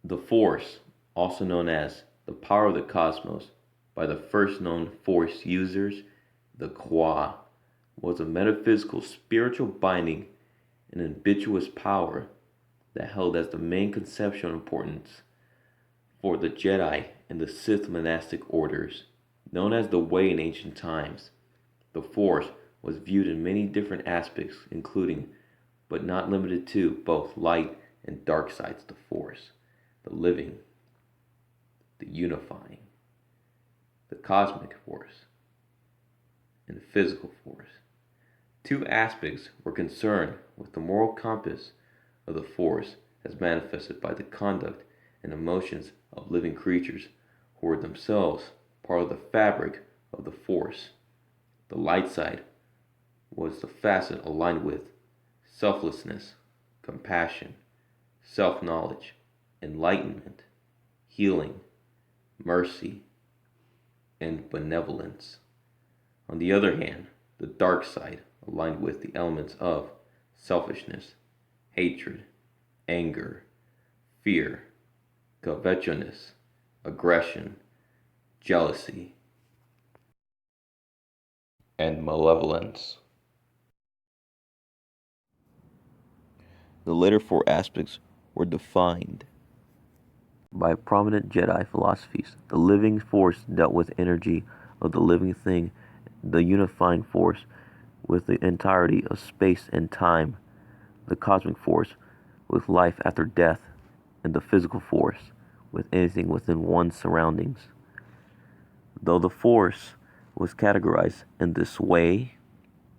The Force, also known as the power of the cosmos by the first known Force users, the Kwa, was a metaphysical spiritual binding and ambiguous power that held as the main conceptual importance for the Jedi and the Sith monastic orders. Known as the Way in ancient times, the Force was viewed in many different aspects, including, but not limited to, both light and dark sides of the Force: the living, the unifying, the cosmic force, and the physical force. Two aspects were concerned with the moral compass of the Force as manifested by the conduct and emotions of living creatures who were themselves part of the fabric of the Force. The light side was the facet aligned with selflessness, compassion, self knowledge, enlightenment, healing, mercy, and benevolence. On the other hand, the dark side aligned with the elements of selfishness, hatred, anger, fear, covetousness, aggression, jealousy, and malevolence. The later four aspects were defined by prominent Jedi philosophies. The living force dealt with energy of the living thing, the unifying force with the entirety of space and time, the cosmic force with life after death, and the physical force with anything within one's surroundings. Though the force was categorized in this way,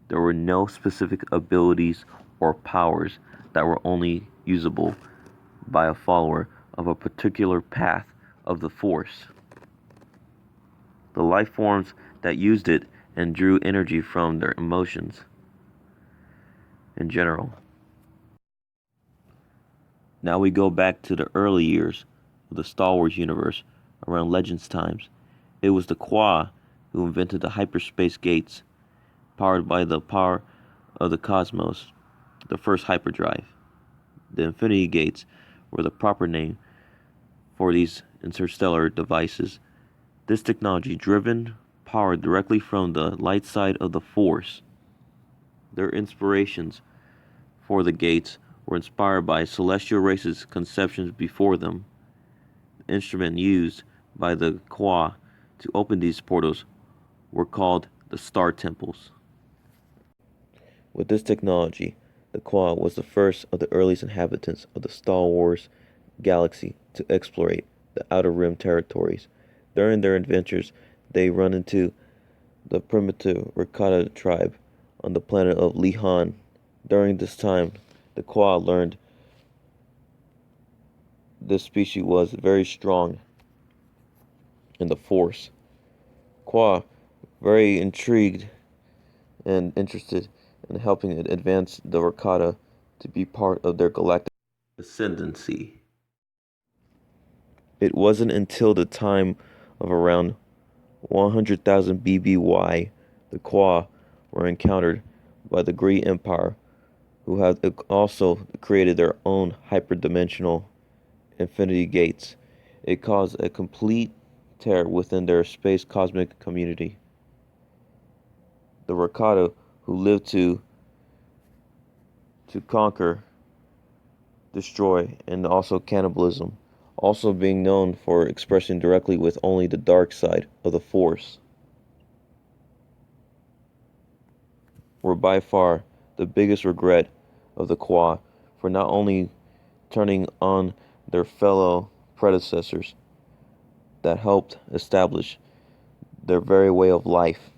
there were no specific abilities or powers that were only usable by a follower of a particular path of the force. The life forms that used it and drew energy from their emotions in general. Now we go back to the early years of the Star Wars universe around Legends times. It was the Kwa who invented the hyperspace gates, powered by the power of the cosmos, the first hyperdrive. The Infinity Gates were the proper name for these interstellar devices. This technology, driven, powered directly from the light side of the Force. Their inspirations for the gates were inspired by celestial races' conceptions before them. The instrument used by the Kwa to open these portals were called the Star Temples. With this technology, the Kwa was the first of the earliest inhabitants of the Star Wars galaxy to explore the Outer Rim territories. During their adventures, they run into the primitive Rakata tribe on the planet of Lihan. During this time, the Kwa learned this species was very strong in the Force. Kwa, very intrigued and interested in helping it advance the Rakata to be part of their galactic ascendancy. It wasn't until the time of around 100,000 BBY the Kwa were encountered by the Great Empire, who had also created their own hyperdimensional infinity gates. It caused a complete tear within their space cosmic community. The Rakata, who lived to conquer, destroy, and also cannibalism, also being known for expressing directly with only the dark side of the Force, were by far the biggest regret of the Kwa for not only turning on their fellow predecessors that helped establish their very way of life,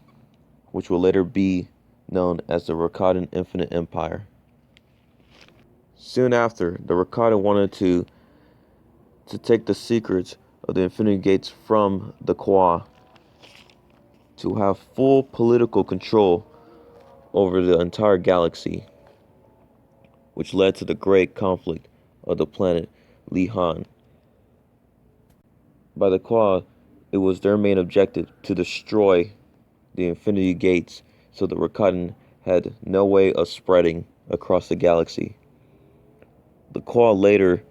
which will later be known as the Rakatan Infinite Empire. Soon after, the Rakata wanted to take the secrets of the Infinity Gates from the Kwa to have full political control over the entire galaxy, which led to the great conflict of the planet Lihan. By the Kwa, it was their main objective to destroy the Infinity Gates so the Rakatan had no way of spreading across the galaxy. The Kwa later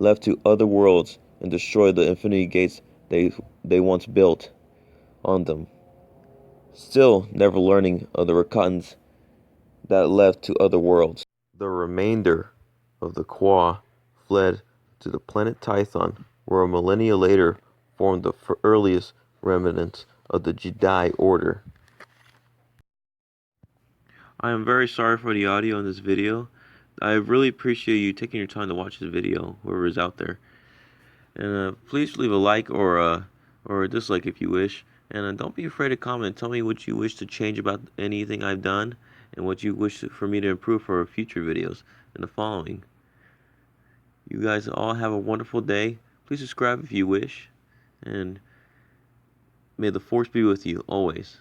left to other worlds and destroy the infinity gates they once built on them, still never learning of the Rakatans that left to other worlds. The remainder of the Qua fled to the planet Tython, where a millennia later formed the earliest remnants of the Jedi Order. I am very sorry for the audio in this video. I really appreciate you taking your time to watch this video, whoever is out there. And please leave a like or a dislike if you wish. And don't be afraid to comment. Tell me what you wish to change about anything I've done and what you wish for me to improve for future videos in the following. You guys all have a wonderful day. Please subscribe if you wish. And may the force be with you always.